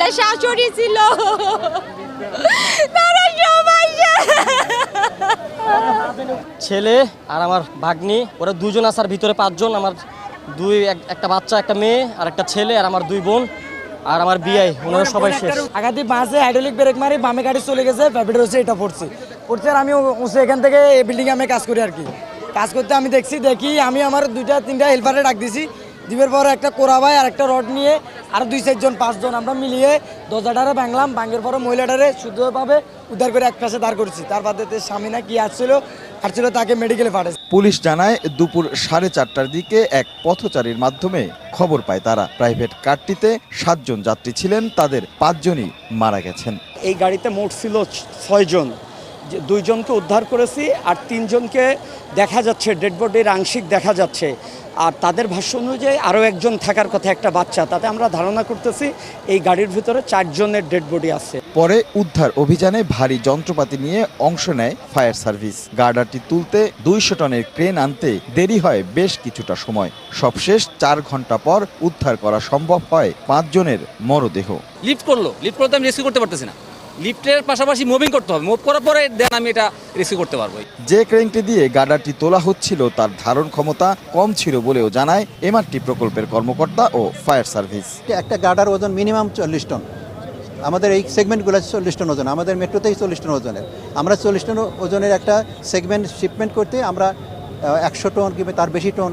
ছেলে শাশুড়ি ছিল, তারা সবাই ছেলে আর আমার ভাগ্নি, ওরা দুজন আসার ভিতরে 5 জন। আমার একটা বাচ্চা, একটা মেয়ে আর একটা ছেলে, আর আমার 2 বোন আর আমার বিয়ে, ওনারা সবাই শেষ। আগাতি বাসে হাইড্রোলিক ব্রেক মারি বামে গাড়ি চলে গেছে, ফ্যাপিটার হচ্ছে এটা পড়ছে আর আমি এখান থেকে এই বিল্ডিংয়ে আমি কাজ করি আর কি। কাজ করতে আমি দেখি আমি আমার 2-3টা হেল্পারে ডাক দিছি। দিবের পর একটা কোরা ভাই আর একটা রড নিয়ে আরো 2-4 জন 5 জন আমরা মিলিয়ে দরজাটারে ভাঙলাম। ভাঙের পরে মহিলাটারে শুদ্ধভাবে উদ্ধার করে এক পাশে দাঁড় করেছি। তার বাদে স্বামী না কি আসছিল তাকে মেডিকেলে পাঠাইছে। পুলিশ জানায় দুপুর 4:30টার দিকে এক পথচারীর মাধ্যমে খবর পায় তারা প্রাইভেট কারটিতে 7 জন যাত্রী ছিলেন, তাদের 5 জনই মারা গেছেন। এই গাড়িতে মোট ছিল 6 জন, 2 জনকে উদ্ধার করেছি আর 3 জনকে দেখা যাচ্ছে ডেড বডির আংশিক দেখা যাচ্ছে। আর তাদের ভাষ্য অনুযায়ী আরও একজন থাকার কথা, একটা বাচ্চা। তাতে আমরা ধারণা করতেছি এই গাড়ির ভিতরে 4 জনের ডেড বডি আছে। পরে উদ্ধার অভিযানে ভারী যন্ত্রপাতি নিয়ে অংশ নেয় ফায়ার সার্ভিস। গার্ডারটি তুলতে 200 টনের ক্রেন আনতে দেরি হয় বেশ কিছুটা সময়। সবশেষ 4 ঘন্টা পর উদ্ধার করা সম্ভব হয় 5 জনের মরদেহ। লিফট করতে আমি রেস্কিউ করতে পারতেছি না। লিফটের পাশাপাশি মুভিং করতে হবে, মুভ করার পরে দেন আমি এটা রেস্কিউ করতে পারবো। যে ক্রেনটি দিয়ে গার্ডারটি তোলা হচ্ছিল তার ধারণ ক্ষমতা কম ছিল বলেও জানায় এমআরটি প্রকল্পের কর্মকর্তা ও ফায়ার সার্ভিস। একটা গার্ডার ওজন মিনিমাম 40 টন। আমাদের এই সেগমেন্টগুলো 40 টন ওজন, আমাদের মেট্রোতেই 40 টন ওজনের। আমরা 40 টন ওজনের একটা সেগমেন্ট শিপমেন্ট করতে আমরা 100 টন কিংবা তার বেশি টন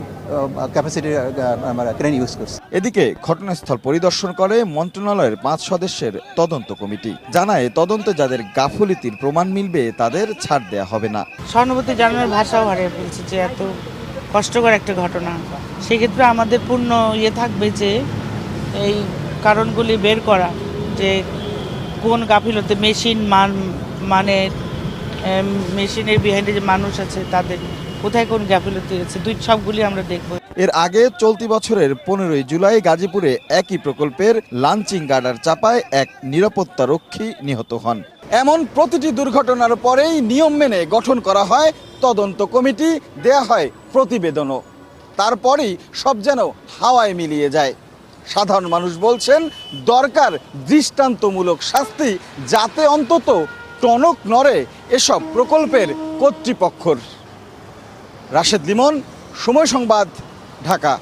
ক্যাপাসিটির আমরা ক্রেন ইউজ করছি। এদিকে ঘটনাস্থল পরিদর্শন করে মন্ত্রণালয়ের 5 সদস্যের তদন্ত কমিটি। জানায় তদন্তে যাদের গাফিলতির প্রমাণ মিলবে তাদের ছাড় দেয়া হবে না। সহানুভূতি জানানোর ভাষাও হারিয়ে ফেলছে যে এত কষ্টকর একটা ঘটনা। সেক্ষেত্রে আমাদের পূর্ণ থাকবে যে এই কারণগুলি বের করা, যে কোন গাফিলতি, মানে মেশিনের বিহাইন্ডে যে মানুষ আছে তাদের কোথায় কোন গাফিলতি আছে, সবগুলি আমরা দেখব। এর আগে চলতি বছরের 15ই জুলাই গাজীপুরে একই প্রকল্পের লাঞ্চিং গার্ডার চাপায় এক নিরাপত্তা রক্ষী নিহত হন। এমন প্রতিটি দুর্ঘটনার পরেই নিয়ম মেনে গঠন করা হয় তদন্ত কমিটি, দেয়া হয় প্রতিবেদনও। তারপরেই সব যেন হাওয়ায় মিলিয়ে যায়। সাধারণ মানুষ বলছেন দরকার দৃষ্টান্তমূলক শাস্তি, যাতে অন্তত টনক নড়ে এসব প্রকল্পের কর্তৃপক্ষর। রাশেদ লিমন, সময় সংবাদ, ঢাকা।